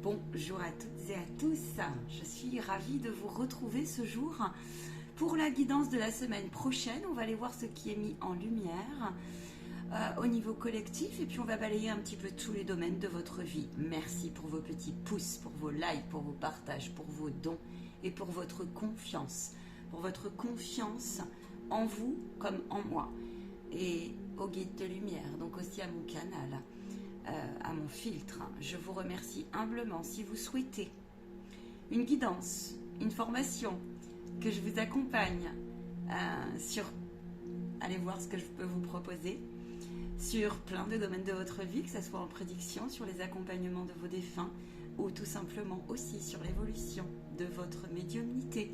Bonjour à toutes et à tous, je suis ravie de vous retrouver ce jour pour la guidance de la semaine prochaine. On va aller voir ce qui est mis en lumière au niveau collectif et puis on va balayer un petit peu tous les domaines de votre vie. Merci pour vos petits pouces, pour vos likes, pour vos partages, pour vos dons et pour votre confiance en vous comme en moi et au guide de lumière, donc aussi à mon canal. À mon filtre. Je vous remercie humblement. Si vous souhaitez une guidance, une formation, que je vous accompagne allez voir ce que je peux vous proposer, sur plein de domaines de votre vie, que ce soit en prédiction, sur les accompagnements de vos défunts, ou tout simplement aussi sur l'évolution de votre médiumnité,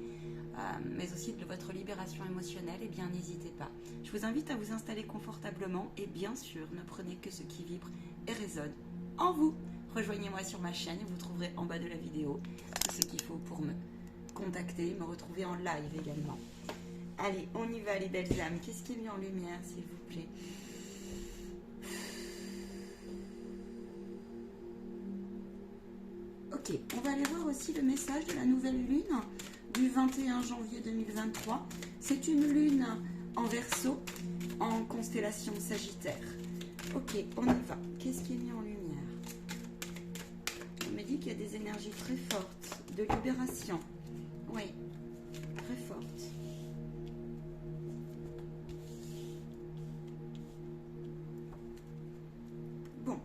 mais aussi de votre libération émotionnelle, eh bien n'hésitez pas. Je vous invite à vous installer confortablement et bien sûr, ne prenez que ce qui vibre et résonne en vous. Rejoignez-moi sur ma chaîne, vous trouverez en bas de la vidéo tout ce qu'il faut pour me contacter, me retrouver en live également. Allez, on y va les belles âmes. Qu'est-ce qui est mis en lumière, s'il vous plaît? Ok, on va aller voir aussi le message de la nouvelle lune du 21 janvier 2023. C'est une lune en Verseau, en constellation Sagittaire. Ok, on y va. Qu'est-ce qui est mis en lumière? On me dit qu'il y a des énergies très fortes de libération. Oui, très fortes. Bon,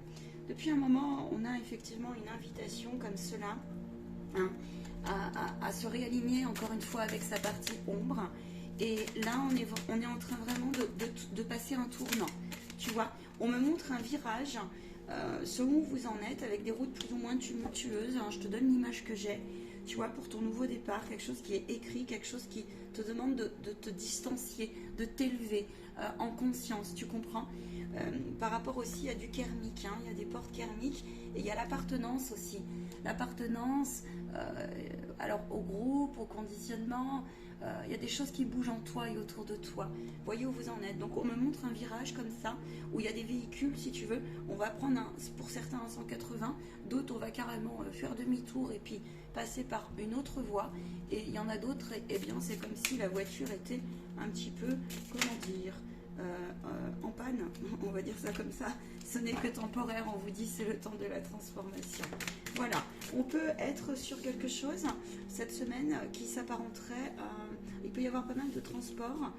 depuis un moment, on a effectivement une invitation comme cela, hein, à se réaligner encore une fois avec sa partie ombre. Et là, on est en train vraiment de passer un tournant. Tu vois, on me montre un virage selon où vous en êtes, avec des routes plus ou moins tumultueuses. Hein, je te donne l'image que j'ai, tu vois, pour ton nouveau départ, quelque chose qui est écrit, quelque chose qui te demande de te distancier, de t'élever en conscience, tu comprends? Par rapport aussi à du karmique, hein, il y a des portes karmiques et il y a l'appartenance aussi. L'appartenance, alors au groupe, au conditionnement, il y a des choses qui bougent en toi et autour de toi. Voyez où vous en êtes. Donc on me montre un virage comme ça, où il y a des véhicules, si tu veux. On va prendre, pour certains, un 180, d'autres, on va carrément faire demi-tour et puis passer par une autre voie. Et il y en a d'autres, et bien c'est comme si la voiture était un petit peu, comment dire, en panne, on va dire ça comme ça. Ce n'est que temporaire, on vous dit c'est le temps de la transformation. Voilà, on peut être sur quelque chose cette semaine qui s'apparenterait il peut y avoir pas mal de transports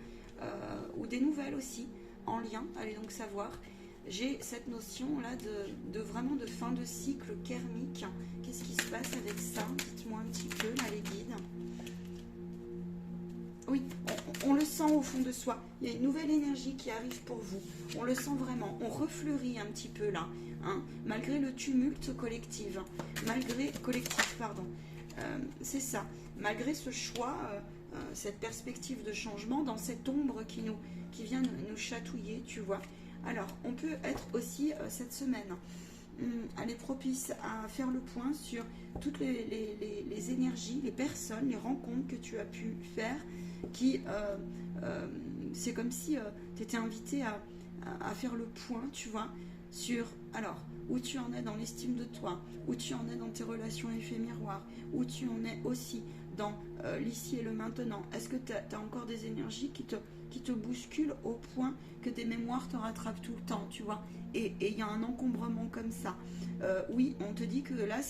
ou des nouvelles aussi en lien, allez donc savoir. J'ai cette notion là de vraiment de fin de cycle karmique. Qu'est-ce qui se passe avec ça? Dites-moi un petit peu là, les guides. Oui, on le sent au fond de soi. Il y a une nouvelle énergie qui arrive pour vous. On le sent vraiment. On refleurit un petit peu là, hein, malgré le tumulte collectif. C'est ça. Malgré ce choix, cette perspective de changement dans cette ombre qui vient nous chatouiller, tu vois. Alors, on peut être aussi cette semaine, elle est propice à faire le point sur toutes les énergies, les personnes, les rencontres que tu as pu faire, qui, c'est comme si tu étais invité à faire le point, tu vois, sur, alors, où tu en es dans l'estime de toi, où tu en es dans tes relations effets miroirs, où tu en es aussi dans l'ici et le maintenant. Est-ce que tu as encore des énergies qui te bousculent au point que tes mémoires te rattrapent tout le temps, tu vois? Et il y a un encombrement comme ça. Oui, on te dit que là,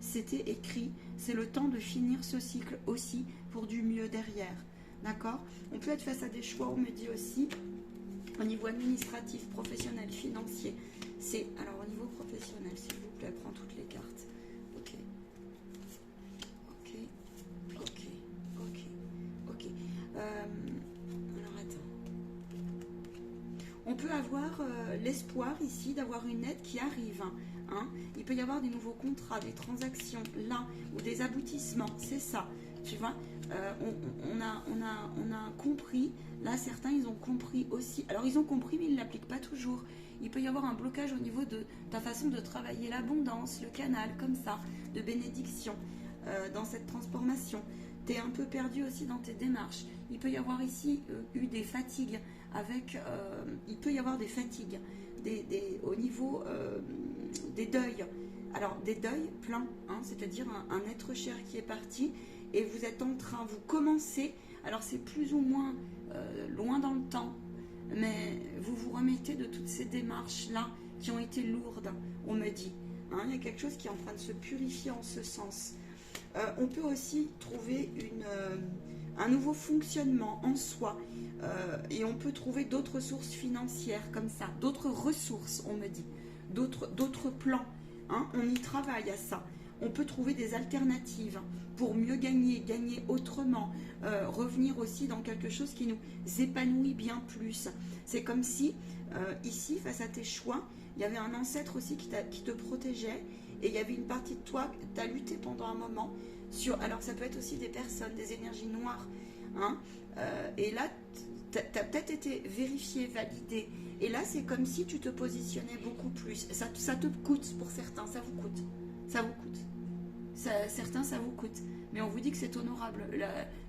c'était écrit. C'est le temps de finir ce cycle aussi pour du mieux derrière. D'accord? On peut être face à des choix, on me dit aussi, au niveau administratif, professionnel, financier. Alors, au niveau professionnel, s'il vous plaît, prends toutes les cartes. Ok. Alors, attends. On peut avoir l'espoir ici d'avoir une aide qui arrive. Hein. Il peut y avoir des nouveaux contrats, des transactions là, ou des aboutissements. C'est ça. Tu vois, on a compris. Là, certains, ils ont compris aussi. Alors, ils ont compris, mais ils ne l'appliquent pas toujours. Il peut y avoir un blocage au niveau de ta façon de travailler l'abondance, le canal, comme ça, de bénédiction, dans cette transformation. Tu es un peu perdu aussi dans tes démarches. Il peut y avoir ici eu des fatigues il peut y avoir des fatigues au niveau des deuils, alors des deuils pleins, hein, c'est-à-dire un être cher qui est parti, et vous êtes en train, vous commencez, alors c'est plus ou moins loin dans le temps, mais vous vous remettez de toutes ces démarches-là qui ont été lourdes, on me dit. Hein, il y a quelque chose qui est en train de se purifier en ce sens. On peut aussi trouver un nouveau fonctionnement en soi, et on peut trouver d'autres sources financières comme ça, d'autres ressources, on me dit, d'autres plans. Hein, on y travaille à ça. On peut trouver des alternatives pour mieux gagner autrement, revenir aussi dans quelque chose qui nous épanouit bien plus. C'est comme si, ici, face à tes choix, il y avait un ancêtre aussi qui te protégeait, et il y avait une partie de toi, tu as lutté pendant un moment, alors ça peut être aussi des personnes, des énergies noires, hein, et là, tu as peut-être été vérifié, validé, et là, c'est comme si tu te positionnais beaucoup plus. Ça te coûte pour certains, ça vous coûte. Ça vous coûte. Certains, ça vous coûte. Mais on vous dit que c'est honorable.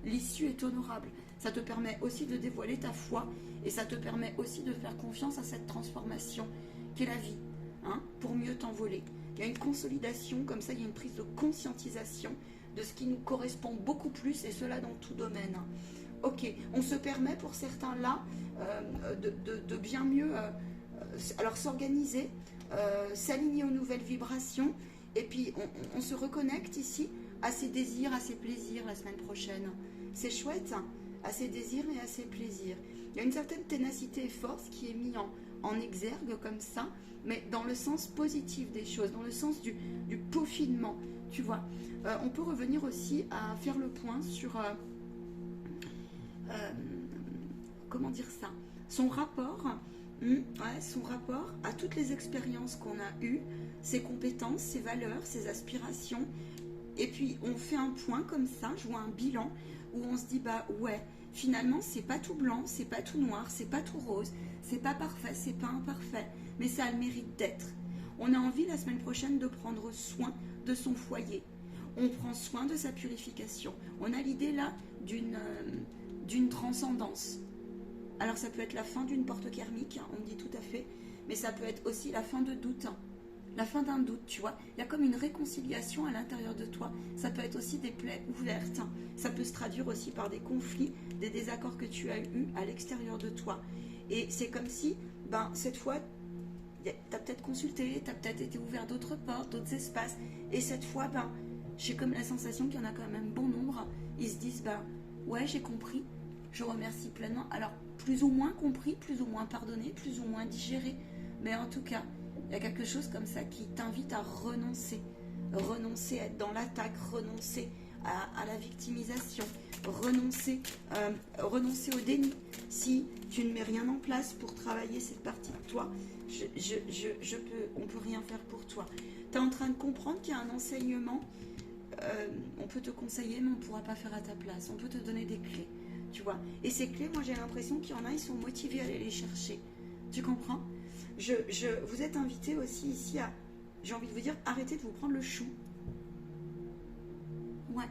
L'issue est honorable. Ça te permet aussi de dévoiler ta foi, et ça te permet aussi de faire confiance à cette transformation qu'est la vie, hein, pour mieux t'envoler. Il y a une consolidation, comme ça, il y a une prise de conscientisation de ce qui nous correspond beaucoup plus, et cela dans tout domaine. Ok, on se permet pour certains là de bien mieux alors s'organiser, s'aligner aux nouvelles vibrations, et puis on se reconnecte ici à ses désirs, à ses plaisirs la semaine prochaine. C'est chouette, hein, à ses désirs et à ses plaisirs. Il y a une certaine ténacité et force qui est mise en exergue comme ça, mais dans le sens positif des choses, dans le sens du peaufinement, tu vois. On peut revenir aussi à faire le point sur... comment dire ça, son rapport à toutes les expériences qu'on a eues, ses compétences, ses valeurs, ses aspirations, et puis on fait un point comme ça, je vois un bilan où on se dit bah ouais, finalement c'est pas tout blanc, c'est pas tout noir, c'est pas tout rose, c'est pas parfait, c'est pas imparfait, mais ça a le mérite d'être. On a envie la semaine prochaine de prendre soin de son foyer, on prend soin de sa purification, on a l'idée là d'une transcendance. Alors ça peut être la fin d'une porte karmique, hein, on me dit tout à fait, mais ça peut être aussi la fin de doute, hein, la fin d'un doute, tu vois. Il y a comme une réconciliation à l'intérieur de toi. Ça peut être aussi des plaies ouvertes, hein. Ça peut se traduire aussi par des conflits, des désaccords que tu as eus à l'extérieur de toi. Et c'est comme si, cette fois, tu as peut-être consulté, tu as peut-être été ouvert d'autres portes, d'autres espaces, et cette fois, j'ai comme la sensation qu'il y en a quand même bon nombre. Ils se disent, ouais, j'ai compris, je remercie pleinement. Alors, plus ou moins compris, plus ou moins pardonné, plus ou moins digéré. Mais en tout cas, il y a quelque chose comme ça qui t'invite à renoncer. Renoncer à être dans l'attaque, renoncer à la victimisation, renoncer au déni. Si tu ne mets rien en place pour travailler cette partie de toi, on ne peut rien faire pour toi. Tu es en train de comprendre qu'il y a un enseignement, on peut te conseiller, mais on ne pourra pas faire à ta place. On peut te donner des clés. Tu vois. Et ces clés, moi j'ai l'impression qu'il y en a, ils sont motivés à aller les chercher. Tu comprends? Vous êtes invités aussi ici à, j'ai envie de vous dire, arrêtez de vous prendre le chou. Ouais.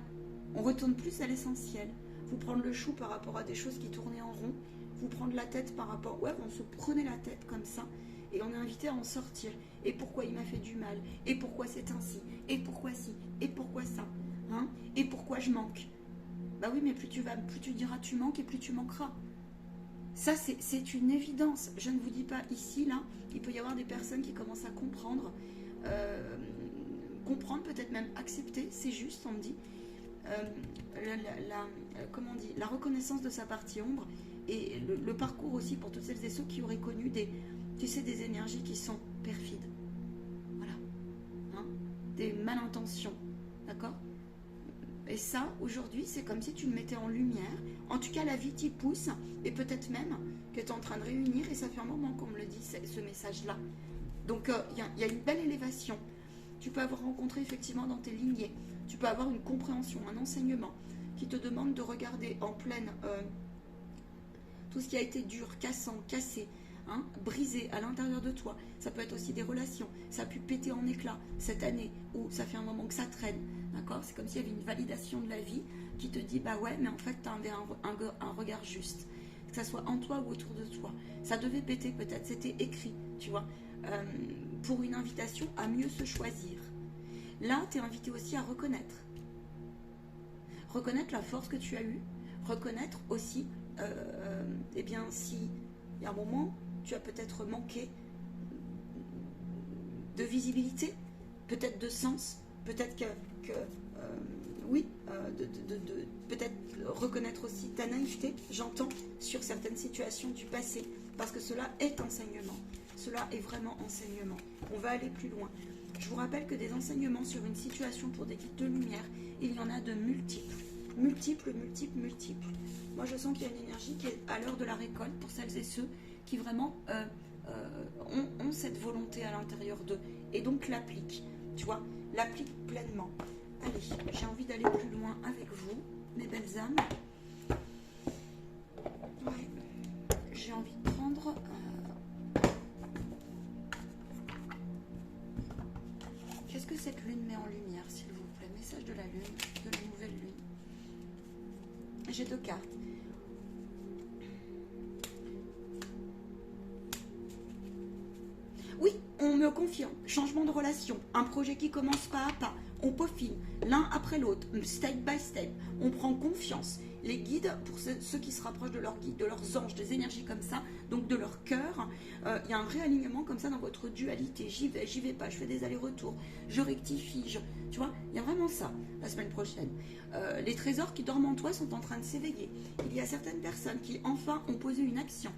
On retourne plus à l'essentiel. Vous prendre le chou par rapport à des choses qui tournaient en rond. Vous prendre la tête par rapport... Ouais, on se prenait la tête comme ça. Et on est invité à en sortir. Et pourquoi il m'a fait du mal? Et pourquoi c'est ainsi? Et pourquoi ci? Et pourquoi ça? Hein? Et pourquoi je manque? Bah oui, mais plus tu diras tu manques et plus tu manqueras. Ça, c'est une évidence. Je ne vous dis pas ici, là, il peut y avoir des personnes qui commencent à comprendre, peut-être même accepter, c'est juste, on me dit, comment on dit, la reconnaissance de sa partie ombre, et le parcours aussi pour toutes celles et ceux qui auraient connu des énergies qui sont perfides. Voilà. Hein, des malintentions. D'accord? Et ça, aujourd'hui, c'est comme si tu le mettais en lumière. En tout cas, la vie t'y pousse. Et peut-être même que tu es en train de réunir. Et ça fait un moment qu'on me le dit, ce message-là. Donc, il y a une belle élévation. Tu peux avoir rencontré effectivement dans tes lignées. Tu peux avoir une compréhension, un enseignement qui te demande de regarder en pleine tout ce qui a été dur, cassant, cassé, hein, brisé à l'intérieur de toi. Ça peut être aussi des relations. Ça a pu péter en éclats cette année ou ça fait un moment que ça traîne. D'accord? C'est comme s'il y avait une validation de la vie qui te dit bah ouais, mais en fait, tu as un regard juste. Que ça soit en toi ou autour de toi. Ça devait péter peut-être, c'était écrit, tu vois, pour une invitation à mieux se choisir. Là, tu es invité aussi à reconnaître. Reconnaître la force que tu as eue. Reconnaître aussi, eh bien, si il y a un moment, tu as peut-être manqué de visibilité, peut-être de sens, peut-être oui, peut-être reconnaître aussi ta naïveté, j'entends, sur certaines situations du passé, parce que cela est enseignement. Cela est vraiment enseignement. On va aller plus loin. Je vous rappelle que des enseignements sur une situation pour des guides de lumière, il y en a de multiples. Multiples. Moi, je sens qu'il y a une énergie qui est à l'heure de la récolte pour celles et ceux qui vraiment ont cette volonté à l'intérieur d'eux et donc l'appliquent. Tu vois, l'appliquent pleinement. Allez, j'ai envie d'aller plus loin avec vous, mes belles âmes. Ouais, j'ai envie de prendre... Qu'est-ce que cette lune met en lumière, s'il vous plaît? Message de la lune, de la nouvelle lune. J'ai 2 cartes. Oui, on me confirme. Changement de relation. Un projet qui commence pas à pas. On peaufine l'un après l'autre, step by step. On prend confiance. Les guides, pour ceux qui se rapprochent de leurs guides, de leurs anges, des énergies comme ça, donc de leur cœur, il y a un réalignement comme ça dans votre dualité. J'y vais pas, je fais des allers-retours, je rectifie, tu vois, il y a vraiment ça la semaine prochaine. Les trésors qui dorment en toi sont en train de s'éveiller. Il y a certaines personnes qui enfin ont posé une action.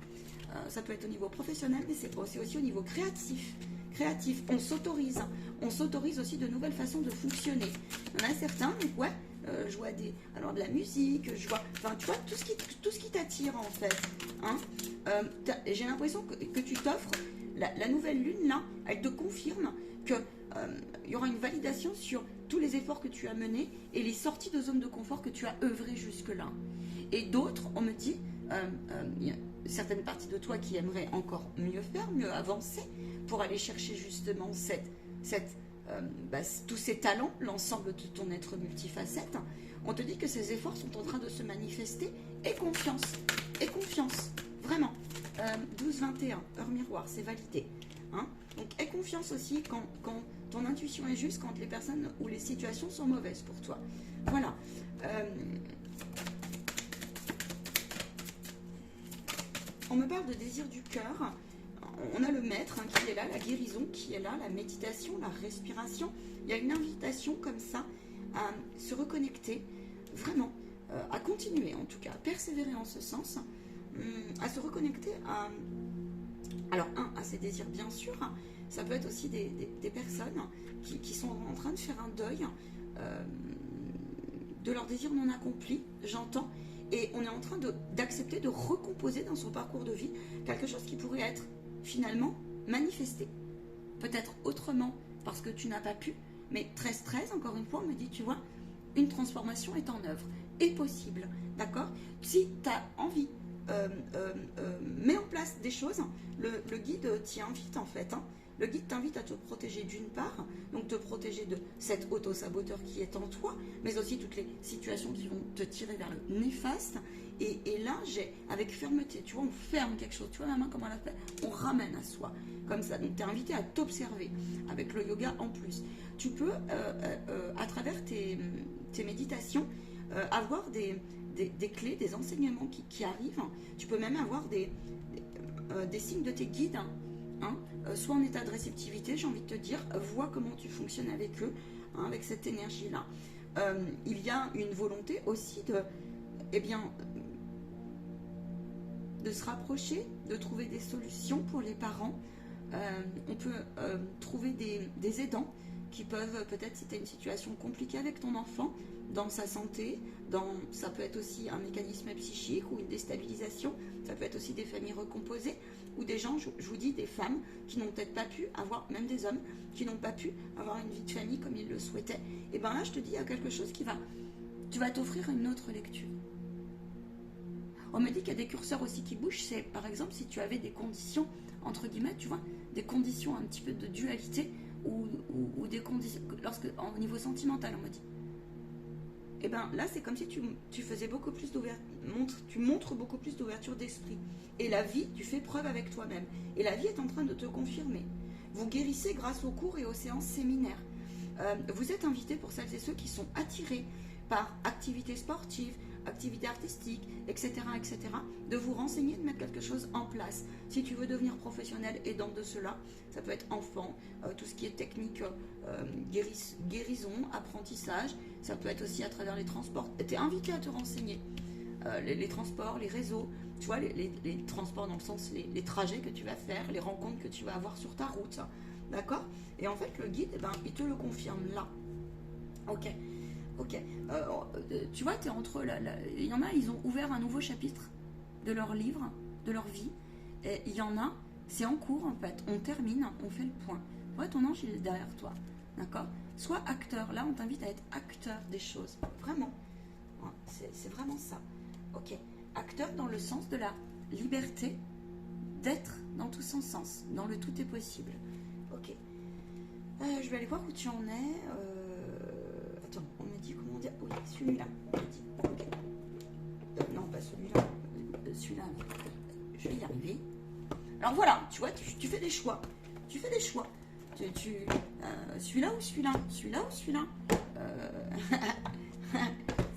Ça peut être au niveau professionnel, mais c'est aussi au niveau créatif. On s'autorise aussi de nouvelles façons de fonctionner. Il y en a certains, donc ouais, je vois alors de la musique, je vois, enfin tu vois, tout ce qui t'attire en fait. Hein. J'ai l'impression que tu t'offres, la nouvelle lune là, elle te confirme que il y aura une validation sur tous les efforts que tu as menés et les sorties de zone de confort que tu as œuvré jusque-là. Et d'autres, on me dit, il y a certaines parties de toi qui aimeraient encore mieux faire, mieux avancer, pour aller chercher justement tous ces talents, l'ensemble de ton être multifacette. On te dit que ces efforts sont en train de se manifester. Et confiance, vraiment. 12-21, heure miroir, c'est validé. Hein. Donc aie confiance aussi quand ton intuition est juste, quand les personnes ou les situations sont mauvaises pour toi. Voilà. On me parle de désir du cœur. On a le maître qui est là, la guérison qui est là, la méditation, la respiration. Il y a une invitation comme ça à se reconnecter, vraiment, à continuer en tout cas, à persévérer en ce sens, à se reconnecter alors à ses désirs bien sûr, ça peut être aussi des personnes qui sont en train de faire un deuil de leurs désirs non accomplis, j'entends, et on est en train d'accepter de recomposer dans son parcours de vie quelque chose qui pourrait être finalement manifesté. Peut-être autrement parce que tu n'as pas pu, mais 13-13, encore une fois, on me dit, tu vois, une transformation est en œuvre, est possible, d'accord? Si tu as envie, mets en place des choses, le guide t'y invite en fait, hein. Le guide t'invite à te protéger d'une part, donc te protéger de cet auto-saboteur qui est en toi, mais aussi toutes les situations qui vont te tirer vers le néfaste. Et là, avec fermeté, tu vois, on ferme quelque chose. Tu vois ma main, comment elle a fait? On ramène à soi, comme ça. Donc, tu es invité à t'observer, avec le yoga en plus. Tu peux, à travers tes méditations, avoir des clés, des enseignements qui arrivent. Tu peux même avoir des signes de tes guides, hein, soit en état de réceptivité, j'ai envie de te dire, vois comment tu fonctionnes avec eux, hein, avec cette énergie-là. Il y a une volonté aussi de se rapprocher, de trouver des solutions pour les parents. On peut trouver des aidants qui peuvent, peut-être si tu as une situation compliquée avec ton enfant, dans sa santé, ça peut être aussi un mécanisme psychique ou une déstabilisation, ça peut être aussi des familles recomposées, ou des gens, je vous dis, des femmes qui n'ont peut-être pas pu avoir, même des hommes, qui n'ont pas pu avoir une vie de famille comme ils le souhaitaient. Et bien là, je te dis, il y a quelque chose tu vas t'offrir une autre lecture. On me dit qu'il y a des curseurs aussi qui bougent, c'est par exemple si tu avais des conditions, entre guillemets, tu vois, des conditions un petit peu de dualité, ou des conditions, au niveau sentimental, on me dit. Et bien là, c'est comme si tu faisais beaucoup plus d'ouverture, tu montres beaucoup plus d'ouverture d'esprit. Et la vie, tu fais preuve avec toi-même. Et la vie est en train de te confirmer. Vous guérissez grâce aux cours et aux séances séminaires. Vous êtes invité pour celles et ceux qui sont attirés par activités sportives, activités artistiques, etc., etc., de vous renseigner, de mettre quelque chose en place. Si tu veux devenir professionnel et dans de cela, ça peut être enfant, tout ce qui est technique, guérison, apprentissage, ça peut être aussi à travers les transports. Tu es invité à te renseigner. Les transports, les réseaux, tu vois, les transports dans le sens, les trajets que tu vas faire, les rencontres que tu vas avoir sur ta route, d'accord? Et en fait, le guide, eh ben, il te le confirme là. Ok. Ok, tu vois, il y en a, ils ont ouvert un nouveau chapitre de leur livre, de leur vie. Et il y en a, c'est en cours en fait. On termine, on fait le point. Ouais, ton ange, il est derrière toi. D'accord? Sois acteur. Là, on t'invite à être acteur des choses. Vraiment. Ouais, c'est vraiment ça. Ok. Acteur dans le sens de la liberté d'être dans tout son sens. Dans le tout est possible. Ok. Je vais aller voir où tu en es. Attends, on me dit comment dire. Oui, celui-là. Okay. Non, pas celui-là. Celui-là, je vais y arriver. Alors voilà, tu vois, tu fais des choix. Tu fais des choix. Celui-là ou celui-là? Celui-là ou celui-là?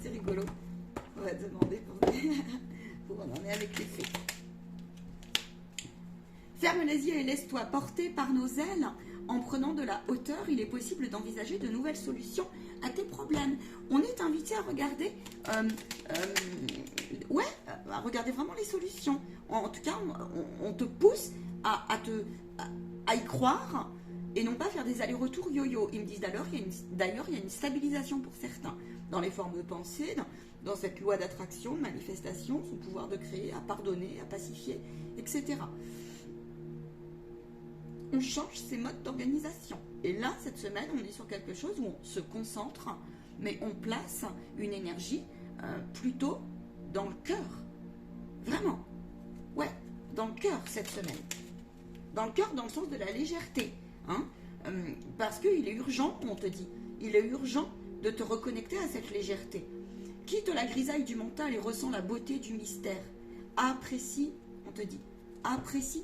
C'est rigolo. On va demander pour on en est avec les faits. Ferme les yeux et laisse-toi porter par nos ailes. En prenant de la hauteur, il est possible d'envisager de nouvelles solutions à tes problèmes. On est invité à regarder, à regarder vraiment les solutions. En tout cas, on te pousse à y croire et non pas faire des allers-retours yo-yo. Ils me disent d'ailleurs, il y a une stabilisation pour certains dans les formes de pensée, dans cette loi d'attraction, manifestation, son pouvoir de créer, à pardonner, à pacifier, etc. On change ses modes d'organisation. Et là, cette semaine, on est sur quelque chose où on se concentre, mais on place une énergie plutôt dans le cœur. Vraiment. Ouais, dans le cœur cette semaine. Dans le cœur, dans le sens de la légèreté. Hein, parce qu'il est urgent, on te dit, il est urgent de te reconnecter à cette légèreté. Quitte la grisaille du mental et ressent la beauté du mystère. Apprécie, on te dit, apprécie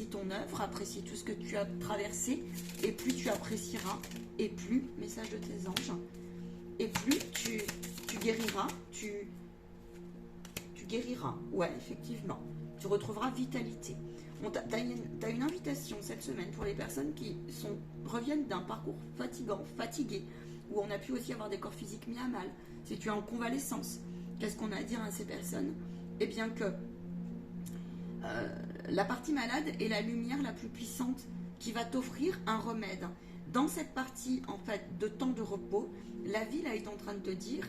ton œuvre, apprécie tout ce que tu as traversé, et plus tu apprécieras, et plus, message de tes anges, et plus tu guériras, tu guériras, ouais, effectivement, tu retrouveras vitalité. Tu as une invitation cette semaine pour les personnes qui reviennent d'un parcours fatigué, où on a pu aussi avoir des corps physiques mis à mal. Si tu es en convalescence, qu'est-ce qu'on a à dire à ces personnes? Eh bien que la partie malade est la lumière la plus puissante qui va t'offrir un remède. Dans cette partie en fait de temps de repos, la vie là est en train de te dire,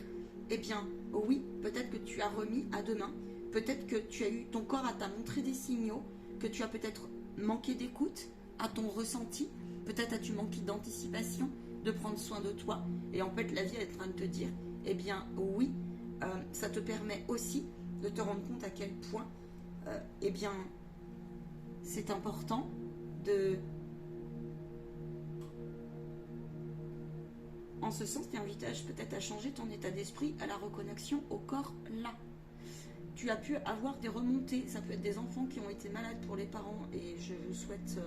eh bien oui, peut-être que tu as remis à demain, peut-être que ton corps t'a montré des signaux, que tu as peut-être manqué d'écoute à ton ressenti, peut-être as-tu manqué d'anticipation, de prendre soin de toi, et en fait la vie est en train de te dire, eh bien oui, ça te permet aussi de te rendre compte à quel point eh bien, c'est important de... En ce sens, tu es invité peut-être à changer ton état d'esprit à la reconnexion au corps là. Tu as pu avoir des remontées, ça peut être des enfants qui ont été malades pour les parents, et je vous souhaite,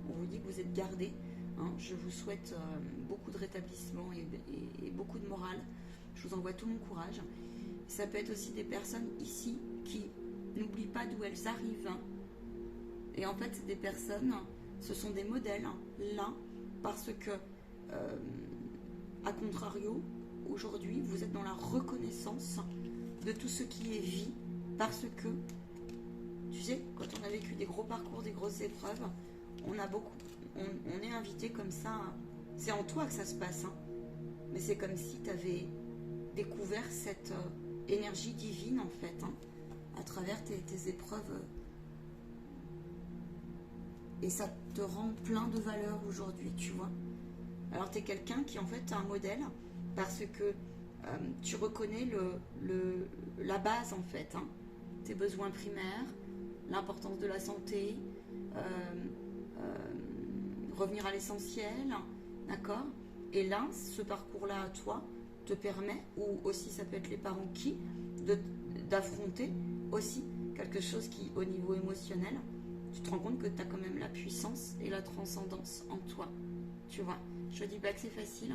on vous dit que vous êtes gardés, hein, je vous souhaite beaucoup de rétablissement et beaucoup de morale. Je vous envoie tout mon courage. Ça peut être aussi des personnes ici qui n'oublient pas d'où elles arrivent. Et en fait, c'est des personnes, ce sont des modèles, là, parce que, à contrario, aujourd'hui, vous êtes dans la reconnaissance de tout ce qui est vie, parce que, tu sais, quand on a vécu des gros parcours, des grosses épreuves, on est invité comme ça, c'est en toi que ça se passe, hein, mais c'est comme si tu avais découvert cette énergie divine, en fait, hein, à travers tes épreuves, et ça te rend plein de valeur aujourd'hui, tu vois. Alors tu es quelqu'un qui en fait a un modèle, parce que tu reconnais la base en fait, hein, tes besoins primaires, l'importance de la santé, revenir à l'essentiel, d'accord. Et là, ce parcours-là à toi te permet, ou aussi ça peut être les parents qui, d'affronter aussi quelque chose qui, au niveau émotionnel, tu te rends compte que tu as quand même la puissance et la transcendance en toi. tu vois. Je dis pas que c'est facile,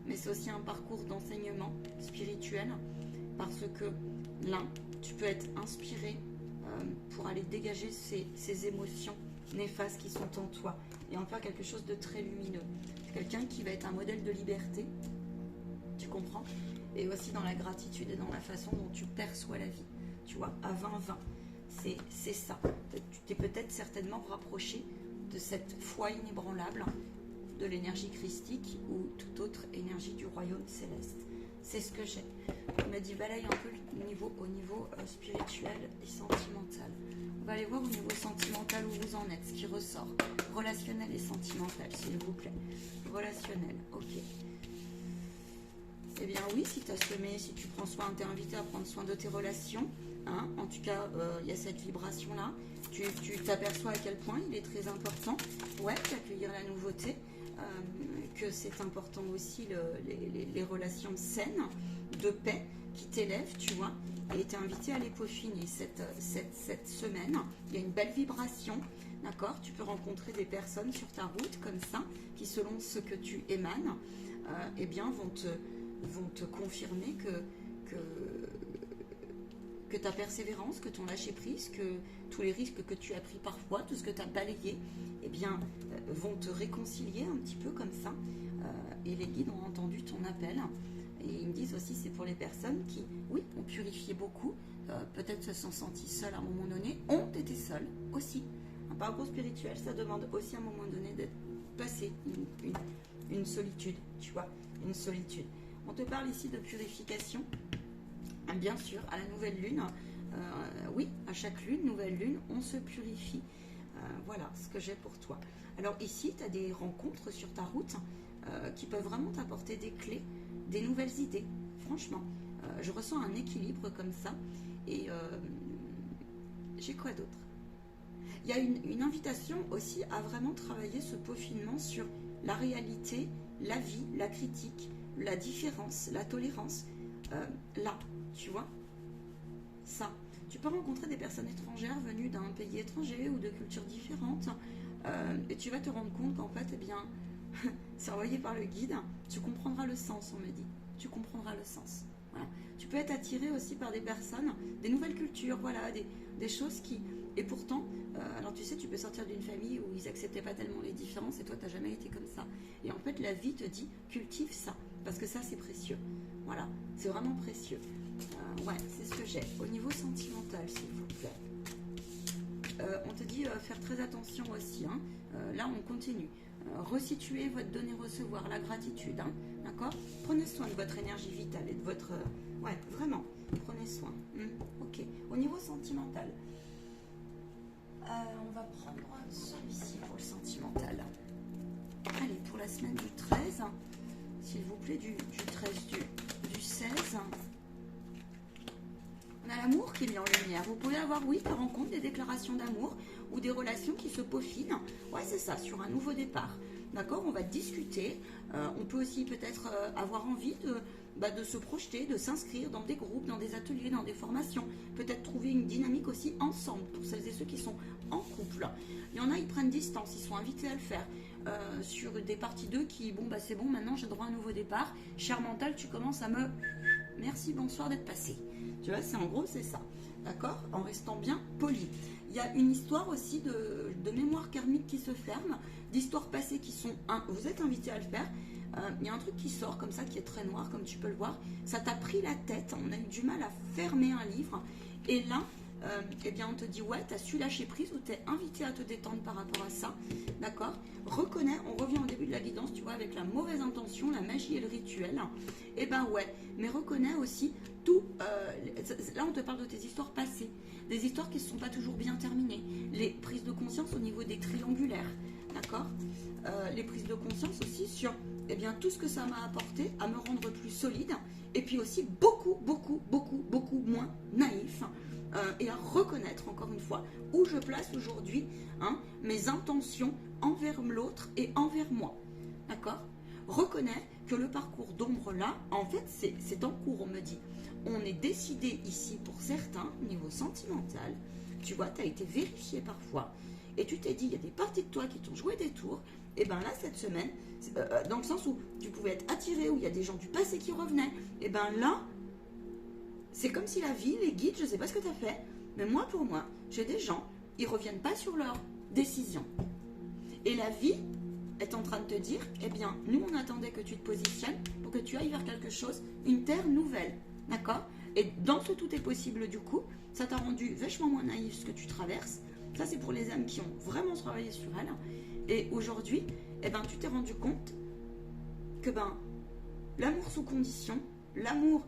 mais c'est aussi un parcours d'enseignement spirituel, parce que là, tu peux être inspiré pour aller dégager ces émotions néfastes qui sont en toi et en faire quelque chose de très lumineux. Quelqu'un qui va être un modèle de liberté, tu comprends? Et aussi dans la gratitude et dans la façon dont tu perçois la vie, tu vois, à 20-20. C'est ça. Tu t'es peut-être certainement rapproché de cette foi inébranlable de l'énergie christique ou toute autre énergie du royaume céleste. C'est ce que j'ai. On m'a dit balaye un peu au niveau spirituel et sentimental. On va aller voir au niveau sentimental où vous en êtes, ce qui ressort. Relationnel et sentimental, s'il vous plaît. Relationnel, ok. Eh bien oui, si tu as semé, si tu prends soin, tu es invité à prendre soin de tes relations. Hein, en tout cas, il y a cette vibration-là. Tu t'aperçois à quel point il est très important, ouais, d'accueillir la nouveauté, que c'est important aussi les relations saines, de paix, qui t'élèvent, tu vois, et tu es invité à les peaufiner cette semaine. Il y a une belle vibration, d'accord? Tu peux rencontrer des personnes sur ta route comme ça, qui selon ce que tu émanes, eh bien, vont te confirmer que ta persévérance, que ton lâcher-prise, que tous les risques que tu as pris parfois, tout ce que tu as balayé, eh bien, vont te réconcilier un petit peu comme ça. Et les guides ont entendu ton appel. Et ils me disent aussi, c'est pour les personnes qui, oui, ont purifié beaucoup, peut-être se sont senties seules à un moment donné, ont été seules aussi. Un parcours spirituel, ça demande aussi à un moment donné d'être passé une solitude, tu vois, une solitude. On te parle ici de purification. Bien sûr, à la nouvelle lune, oui, à chaque lune, nouvelle lune, on se purifie. Voilà ce que j'ai pour toi. Alors ici, tu as des rencontres sur ta route qui peuvent vraiment t'apporter des clés, des nouvelles idées. Franchement, je ressens un équilibre comme ça. Et j'ai quoi d'autre? Il y a une invitation aussi à vraiment travailler ce peaufinement sur la réalité, la vie, la critique, la différence, la tolérance. Là, tu vois, ça. Tu peux rencontrer des personnes étrangères venues d'un pays étranger ou de cultures différentes et tu vas te rendre compte qu'en fait, eh bien, c'est envoyé par le guide. Tu comprendras le sens, on me dit. Tu comprendras le sens. Voilà. Tu peux être attiré aussi par des personnes, des nouvelles cultures, voilà, des choses qui... Et pourtant, alors tu sais, tu peux sortir d'une famille où ils n'acceptaient pas tellement les différences et toi, tu n'as jamais été comme ça. Et en fait, la vie te dit, cultive ça, parce que ça, c'est précieux. Voilà, c'est vraiment précieux. Ouais, c'est ce que j'ai. Au niveau sentimental, s'il vous plaît. On te dit faire très attention aussi. Hein. Là, on continue. Resituer votre donner-recevoir, la gratitude. Hein, d'accord? Prenez soin de votre énergie vitale et de votre... ouais, vraiment, prenez soin. Ok. Au niveau sentimental, on va prendre celui-ci pour le sentimental. Allez, pour la semaine du 13, s'il vous plaît, du 13, du 16... On a l'amour qui est mis en lumière. Vous pouvez avoir, oui, par rencontre, des déclarations d'amour ou des relations qui se peaufinent. Ouais, c'est ça, sur un nouveau départ. D'accord? On va discuter. On peut aussi peut-être avoir envie de se projeter, de s'inscrire dans des groupes, dans des ateliers, dans des formations. Peut-être trouver une dynamique aussi ensemble pour celles et ceux qui sont en couple. Il y en a, ils prennent distance, ils sont invités à le faire. Sur des parties 2 qui, bon, bah c'est bon, maintenant j'ai droit à un nouveau départ. Cher mental, tu commences à me... Merci, bonsoir d'être passé. Tu vois, c'est en gros, c'est ça. D'accord? En restant bien poli. Il y a une histoire aussi de mémoire karmique qui se ferme, d'histoires passées qui sont... vous êtes invité à le faire. Il y a un truc qui sort comme ça, qui est très noir, comme tu peux le voir. Ça t'a pris la tête. On a eu du mal à fermer un livre. Et là, eh bien, on te dit, ouais, tu as su lâcher prise ou tu es invité à te détendre par rapport à ça. D'accord? Reconnais, on revient au début de la guidance, tu vois, avec la mauvaise intention, la magie et le rituel. Eh ben ouais, mais reconnais aussi tout. Là, on te parle de tes histoires passées, des histoires qui ne se sont pas toujours bien terminées, les prises de conscience au niveau des triangulaires. D'accord? Les prises de conscience aussi sur eh bien, tout ce que ça m'a apporté à me rendre plus solide et puis aussi beaucoup moins naïf. Et à reconnaître encore une fois où je place aujourd'hui mes intentions envers l'autre et envers moi. D'accord? Reconnais que le parcours d'ombre là, en fait, c'est en cours, on me dit. On est décidé ici pour certains, niveau sentimental. Tu vois, tu as été vérifié parfois. Et tu t'es dit, il y a des parties de toi qui t'ont joué des tours. Et bien là, cette semaine, dans le sens où tu pouvais être attiré, où il y a des gens du passé qui revenaient, et bien là, c'est comme si la vie, les guides, je ne sais pas ce que tu as fait, mais moi, pour moi, j'ai des gens, ils ne reviennent pas sur leur décision. Et la vie est en train de te dire, eh bien, nous, on attendait que tu te positionnes pour que tu ailles vers quelque chose, une terre nouvelle, d'accord? Et dans ce tout est possible, du coup, ça t'a rendu vachement moins naïf ce que tu traverses. Ça, c'est pour les âmes qui ont vraiment travaillé sur elles. Et aujourd'hui, eh ben, tu t'es rendu compte que l'amour sous condition, l'amour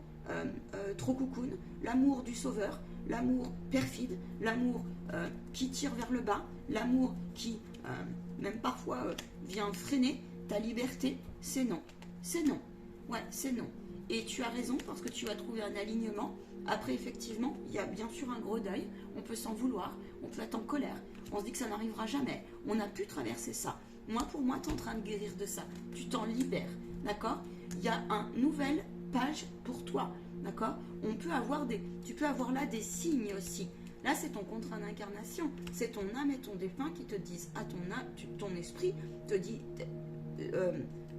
trop coucoune, l'amour du sauveur, l'amour perfide, l'amour qui tire vers le bas, l'amour qui, même parfois, vient freiner ta liberté, c'est non. C'est non. Ouais, c'est non. Et tu as raison parce que tu vas trouver un alignement. Après, effectivement, il y a bien sûr un gros deuil. On peut s'en vouloir, on peut être en colère. On se dit que ça n'arrivera jamais. On a pu traverser ça. Moi, pour moi, tu es en train de guérir de ça. Tu t'en libères, d'accord? Il y a une nouvelle page pour toi, d'accord? Tu peux avoir là des signes aussi. Là, c'est ton contrat d'incarnation. C'est ton âme et ton défunt qui te disent à ton esprit te dit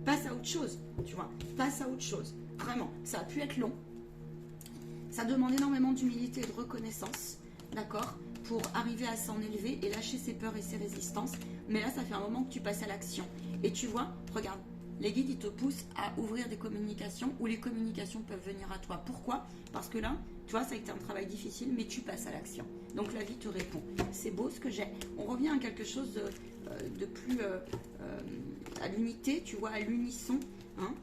passe à autre chose, tu vois, passe à autre chose. Vraiment, ça a pu être long. Ça demande énormément d'humilité et de reconnaissance, d'accord, pour arriver à s'en élever et lâcher ses peurs et ses résistances. Mais là, ça fait un moment que tu passes à l'action. Et tu vois, regarde, les guides, ils te poussent à ouvrir des communications où les communications peuvent venir à toi. Pourquoi? Parce que là, tu vois, ça a été un travail difficile, mais tu passes à l'action. Donc la vie te répond. C'est beau ce que j'ai. On revient à quelque chose de plus à l'unité, tu vois, à l'unisson, hein,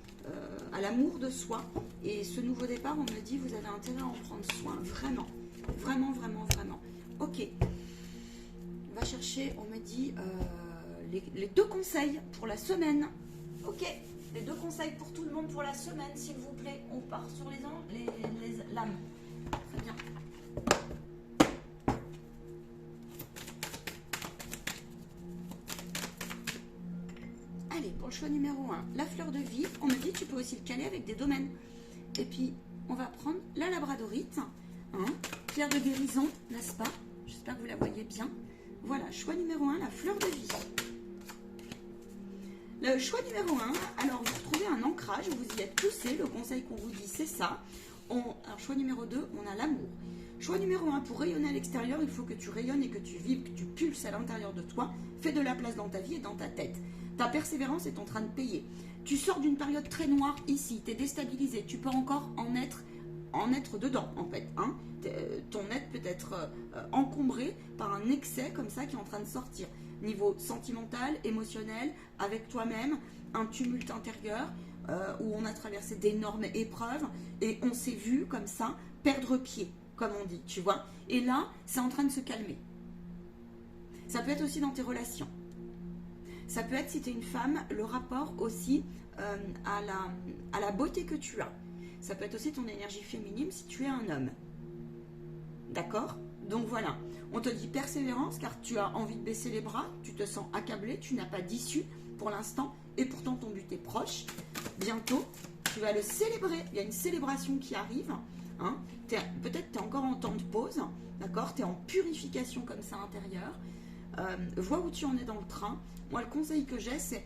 à l'amour de soi. Et ce nouveau départ, on me dit, vous avez intérêt à en prendre soin. Vraiment, vraiment, vraiment, vraiment. Ok. On va chercher, on me dit, les 2 conseils pour la semaine. Ok, les 2 conseils pour tout le monde pour la semaine, s'il vous plaît. On part sur les lames. Très bien. Allez, pour le choix numéro 1, la fleur de vie. On me dit tu peux aussi le caler avec des domaines. Et puis, on va prendre la labradorite, hein, pierre de guérison, n'est-ce pas? J'espère que vous la voyez bien. Voilà, choix numéro 1, la fleur de vie. Le choix numéro 1, alors vous retrouvez un ancrage, vous y êtes poussé, le conseil qu'on vous dit c'est ça. Alors choix numéro 2, on a l'amour. Choix numéro 1, pour rayonner à l'extérieur, il faut que tu rayonnes et que tu vives, que tu pulses à l'intérieur de toi. Fais de la place dans ta vie et dans ta tête. Ta persévérance est en train de payer. Tu sors d'une période très noire ici, tu es déstabilisé, tu peux encore en être dedans en fait. Hein. Ton être peut être encombré par un excès comme ça qui est en train de sortir. Niveau sentimental, émotionnel, avec toi-même, un tumulte intérieur où on a traversé d'énormes épreuves et on s'est vu comme ça perdre pied, comme on dit, tu vois. Et là, c'est en train de se calmer. Ça peut être aussi dans tes relations. Ça peut être, si tu es une femme, le rapport aussi à la beauté que tu as. Ça peut être aussi ton énergie féminine si tu es un homme. D'accord? Donc voilà, on te dit persévérance car tu as envie de baisser les bras, tu te sens accablé, tu n'as pas d'issue pour l'instant et pourtant ton but est proche. Bientôt, tu vas le célébrer. Il y a une célébration qui arrive. Hein. Peut-être tu es encore en temps de pause, d'accord? Tu es en purification comme ça intérieure. Vois où tu en es dans le train. Moi, le conseil que j'ai, c'est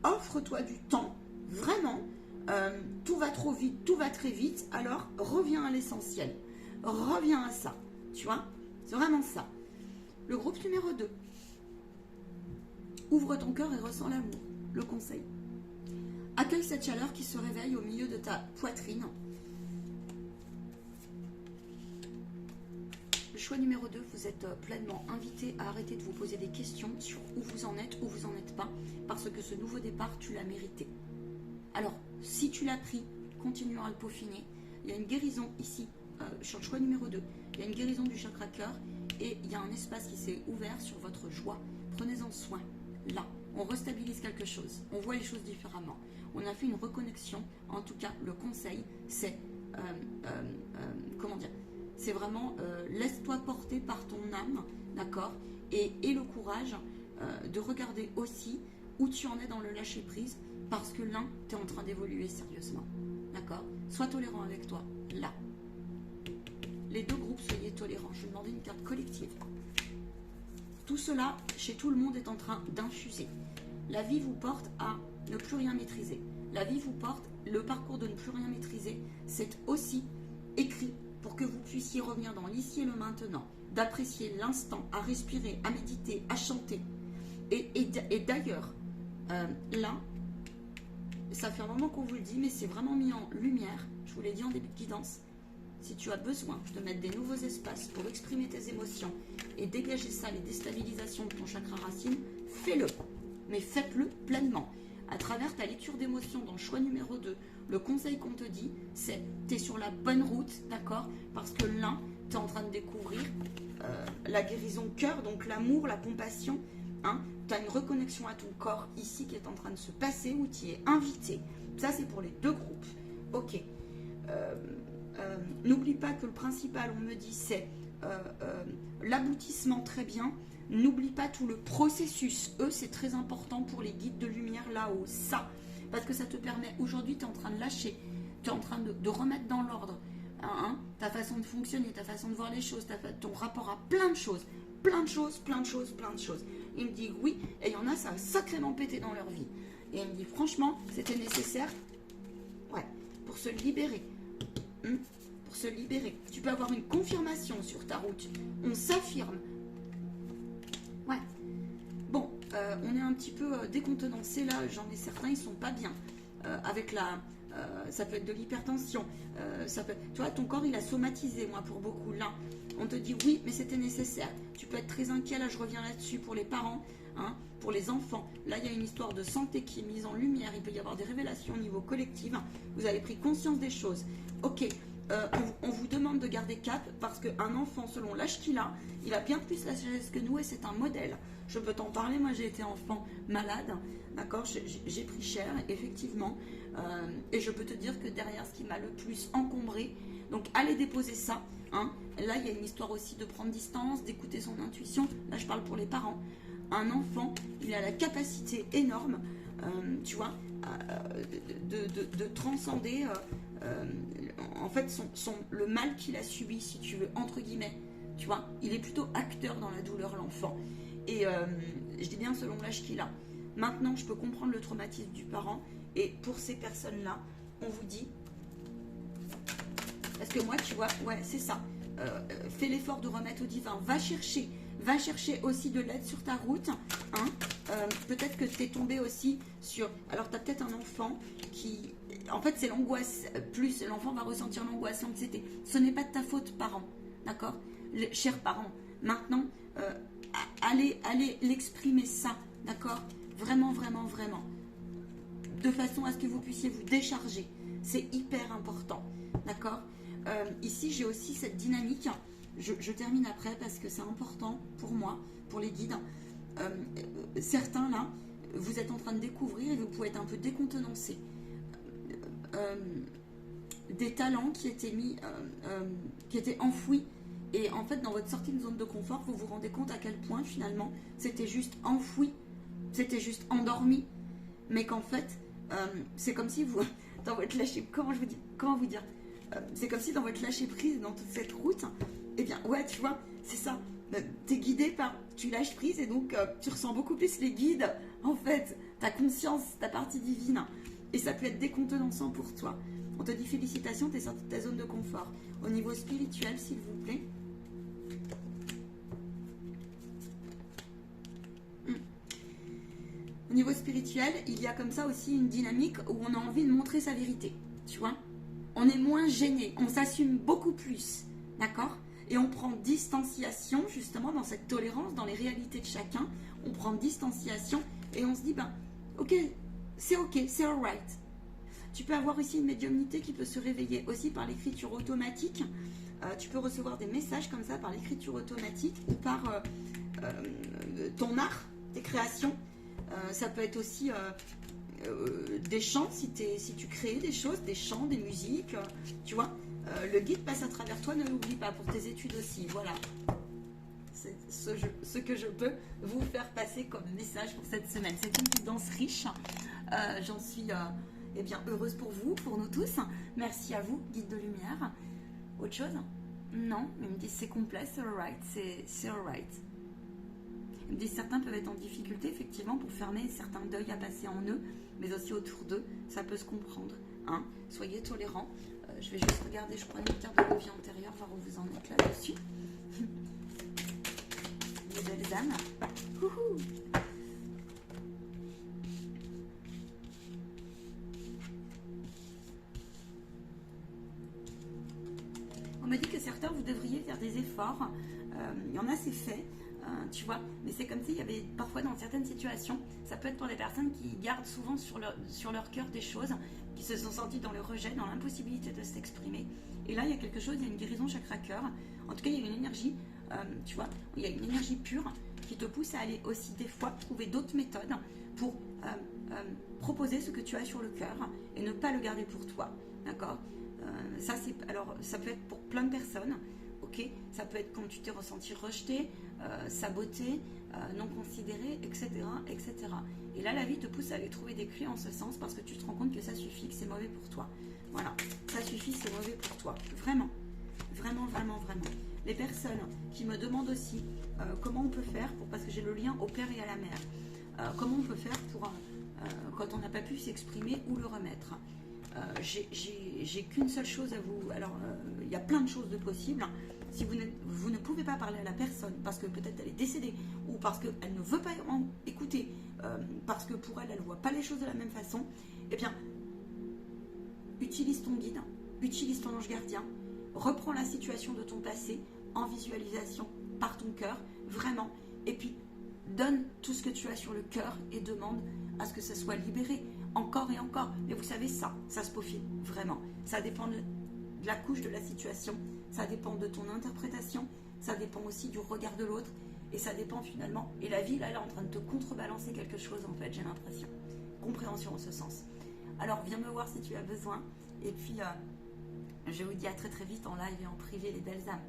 offre-toi du temps, vraiment. Tout va trop vite, tout va très vite, alors reviens à l'essentiel. Reviens à ça, tu vois? C'est vraiment ça. Le groupe numéro 2. Ouvre ton cœur et ressens l'amour. Le conseil. Accueille cette chaleur qui se réveille au milieu de ta poitrine. Le choix numéro 2, vous êtes pleinement invité à arrêter de vous poser des questions sur où vous en êtes, où vous en êtes pas, parce que ce nouveau départ, tu l'as mérité. Alors, si tu l'as pris, continue à le peaufiner. Il y a une guérison ici, sur le choix numéro 2. Il y a une guérison du chakra cœur et il y a un espace qui s'est ouvert sur votre joie. Prenez-en soin. Là, on restabilise quelque chose. On voit les choses différemment. On a fait une reconnexion. En tout cas, le conseil, c'est... comment dire? C'est vraiment laisse-toi porter par ton âme, d'accord? Et le courage de regarder aussi où tu en es dans le lâcher-prise, parce que là, tu es en train d'évoluer sérieusement, d'accord? Sois tolérant avec toi, là. Les 2 groupes, soyez tolérants. Je vais demander une carte collective. Tout cela, chez tout le monde, est en train d'infuser. La vie vous porte à ne plus rien maîtriser. La vie vous porte, le parcours de ne plus rien maîtriser, c'est aussi écrit pour que vous puissiez revenir dans l'ici et le maintenant, d'apprécier l'instant, à respirer, à méditer, à chanter. Et d'ailleurs, là, ça fait un moment qu'on vous le dit, mais c'est vraiment mis en lumière, je vous l'ai dit en début de guidance, si tu as besoin de mettre des nouveaux espaces pour exprimer tes émotions et dégager ça, les déstabilisations de ton chakra racine, fais-le, mais faites-le pleinement. À travers ta lecture d'émotions dans le choix numéro 2, le conseil qu'on te dit, c'est tu es sur la bonne route, d'accord? Parce que là, tu es en train de découvrir la guérison cœur, donc l'amour, la compassion. Hein? Tu as une reconnexion à ton corps ici qui est en train de se passer, où tu es invité. Ça, c'est pour les deux groupes. Ok. N'oublie pas que le principal, on me dit, c'est l'aboutissement, très bien. N'oublie pas tout le processus. Eux, c'est très important pour les guides de lumière là-haut. Ça, parce que ça te permet, aujourd'hui, tu es en train de lâcher, tu es en train de remettre dans l'ordre ta façon de fonctionner, ta façon de voir les choses, ton rapport à plein de choses. Plein de choses. Il me dit oui, et il y en a, ça a sacrément pété dans leur vie. Et il me dit, franchement, c'était nécessaire, ouais, pour se libérer. Pour se libérer. Tu peux avoir une confirmation sur ta route. On s'affirme. Ouais. Bon, on est un petit peu décontenancé là. J'en ai certains, ils sont pas bien. Avec la... ça peut être de l'hypertension. Ça peut... Tu vois, ton corps, il a somatisé, moi, pour beaucoup. Là, on te dit oui, mais c'était nécessaire. Tu peux être très inquiet. Là, je reviens là-dessus pour les parents, pour les enfants. Là, il y a une histoire de santé qui est mise en lumière. Il peut y avoir des révélations au niveau collectif. Vous avez pris conscience des choses. Ok. On vous demande de garder cap parce qu'un enfant, selon l'âge qu'il a, il a bien plus la sagesse que nous et c'est un modèle. Je peux t'en parler, moi j'ai été enfant malade, d'accord, j'ai pris cher, effectivement, et je peux te dire que derrière ce qui m'a le plus encombré, donc allez déposer ça, là il y a une histoire aussi de prendre distance, d'écouter son intuition, là je parle pour les parents. Un enfant, il a la capacité énorme, tu vois, de transcender en fait le mal qu'il a subi, si tu veux, entre guillemets, tu vois, il est plutôt acteur dans la douleur, l'enfant, et je dis bien selon l'âge qu'il a. Maintenant, je peux comprendre le traumatisme du parent, et pour ces personnes-là, on vous dit, parce que moi, tu vois, ouais, c'est ça, fais l'effort de remettre au divin, va chercher aussi de l'aide sur ta route, peut-être que tu es tombé aussi sur, alors tu as peut-être un enfant qui, en fait c'est l'angoisse, plus l'enfant va ressentir l'angoisse, l'anxiété, ce n'est pas de ta faute, parents, d'accord, chers parents, maintenant, allez l'exprimer ça, d'accord, vraiment, de façon à ce que vous puissiez vous décharger, c'est hyper important, d'accord. Ici j'ai aussi cette dynamique, je termine après parce que c'est important pour moi, pour les guides. Certains là, vous êtes en train de découvrir et vous pouvez être un peu décontenancés. Des talents qui étaient mis, qui étaient enfouis. Et en fait, dans votre sortie de zone de confort, vous vous rendez compte à quel point finalement c'était juste enfoui, c'était juste endormi. Mais qu'en fait, c'est comme si vous, dans votre lâcher, comment vous dire, c'est comme si dans votre lâcher prise, dans toute cette route, eh bien, ouais, tu vois, c'est ça. Tu es guidé par, tu lâches prise et donc tu ressens beaucoup plus les guides, en fait, ta conscience, ta partie divine. Et ça peut être décontenançant pour toi. On te dit félicitations, tu es sorti de ta zone de confort. Au niveau spirituel, s'il vous plaît. Au niveau spirituel, il y a comme ça aussi une dynamique où on a envie de montrer sa vérité, tu vois. On est moins gêné, on s'assume beaucoup plus, d'accord? Et on prend distanciation, justement, dans cette tolérance, dans les réalités de chacun. On prend distanciation et on se dit, ben, ok, c'est alright. Tu peux avoir aussi une médiumnité qui peut se réveiller aussi par l'écriture automatique. Tu peux recevoir des messages comme ça par l'écriture automatique ou par ton art, tes créations. Ça peut être aussi des chants, si tu crées des choses, des chants, des musiques, tu vois. Le guide passe à travers toi, ne l'oublie pas, pour tes études aussi, voilà. C'est ce que je peux vous faire passer comme message pour cette semaine. C'est une guidance riche, j'en suis eh bien, heureuse pour vous, pour nous tous. Merci à vous, guide de lumière. Autre chose? Non, ils me disent c'est complet, c'est alright, c'est alright. Ils me disent certains peuvent être en difficulté, effectivement, pour fermer certains deuils à passer en eux, mais aussi autour d'eux. Ça peut se comprendre. Hein. Soyez tolérants. Je vais juste regarder, je prends une carte de vos vies antérieures, voir où vous en êtes là-dessus. Les belles âmes. Wouhou. On m'a dit que certains, vous devriez faire des efforts. Il y en a, c'est fait, tu vois. Mais c'est comme s'il y avait parfois dans certaines situations, ça peut être pour des personnes qui gardent souvent sur leur cœur des choses, qui se sont senties dans le rejet, dans l'impossibilité de s'exprimer. Et là, il y a quelque chose, il y a une guérison chakra-cœur. En tout cas, il y a une énergie, tu vois, il y a une énergie pure qui te pousse à aller aussi des fois trouver d'autres méthodes pour proposer ce que tu as sur le cœur et ne pas le garder pour toi, d'accord. Alors, ça peut être pour plein de personnes, ok. Ça peut être quand tu t'es ressenti rejeté, saboté, non considéré, etc., etc. Et là, la vie te pousse à aller trouver des clés en ce sens parce que tu te rends compte que ça suffit, que c'est mauvais pour toi. Voilà, ça suffit, c'est mauvais pour toi. Vraiment, vraiment, vraiment, vraiment. Les personnes qui me demandent aussi comment on peut faire, parce que j'ai le lien au père et à la mère, comment on peut faire pour, quand on n'a pas pu s'exprimer ou le remettre. J'ai qu'une seule chose à vous. Alors, il y a plein de choses de possibles. Si vous ne pouvez pas parler à la personne parce que peut-être elle est décédée ou parce qu'elle ne veut pas écouter, parce que pour elle, elle ne voit pas les choses de la même façon, eh bien, utilise ton guide, utilise ton ange gardien, reprends la situation de ton passé en visualisation par ton cœur, vraiment, et puis donne tout ce que tu as sur le cœur et demande à ce que ça soit libéré. Encore et encore. Mais vous savez, ça se peaufine, vraiment. Ça dépend de la couche de la situation, ça dépend de ton interprétation, ça dépend aussi du regard de l'autre, et ça dépend finalement. Et la vie, là, elle est en train de te contrebalancer quelque chose, en fait, j'ai l'impression. Compréhension en ce sens. Alors, viens me voir si tu as besoin. Et puis, je vous dis à très très vite en live et en privé, les belles âmes.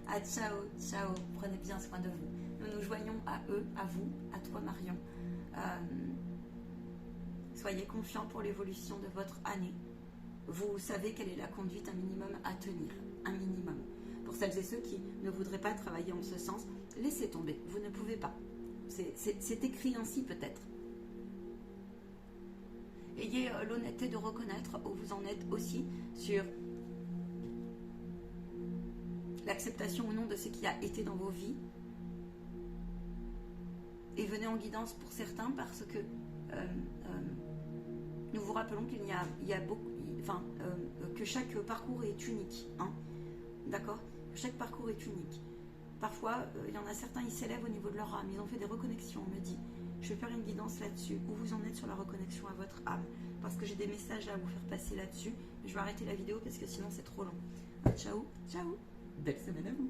Ah, ciao, ciao. Prenez bien soin de vous. Nous nous joignons à eux, à vous, à toi, Marion. Soyez confiants pour l'évolution de votre année. Vous savez quelle est la conduite, un minimum à tenir. Un minimum. Pour celles et ceux qui ne voudraient pas travailler en ce sens, laissez tomber. Vous ne pouvez pas. C'est écrit ainsi peut-être. Ayez l'honnêteté de reconnaître où vous en êtes aussi sur l'acceptation ou non de ce qui a été dans vos vies. Et venez en guidance pour certains parce que nous vous rappelons qu'il y a beaucoup, que chaque parcours est unique, hein, d'accord. Chaque parcours est unique. Parfois, il y en a certains, ils s'élèvent au niveau de leur âme, ils ont fait des reconnexions. On me dit, je vais faire une guidance là-dessus. Où vous en êtes sur la reconnexion à votre âme? Parce que j'ai des messages à vous faire passer là-dessus. Je vais arrêter la vidéo parce que sinon c'est trop long. Ciao, ciao. Belle semaine à vous.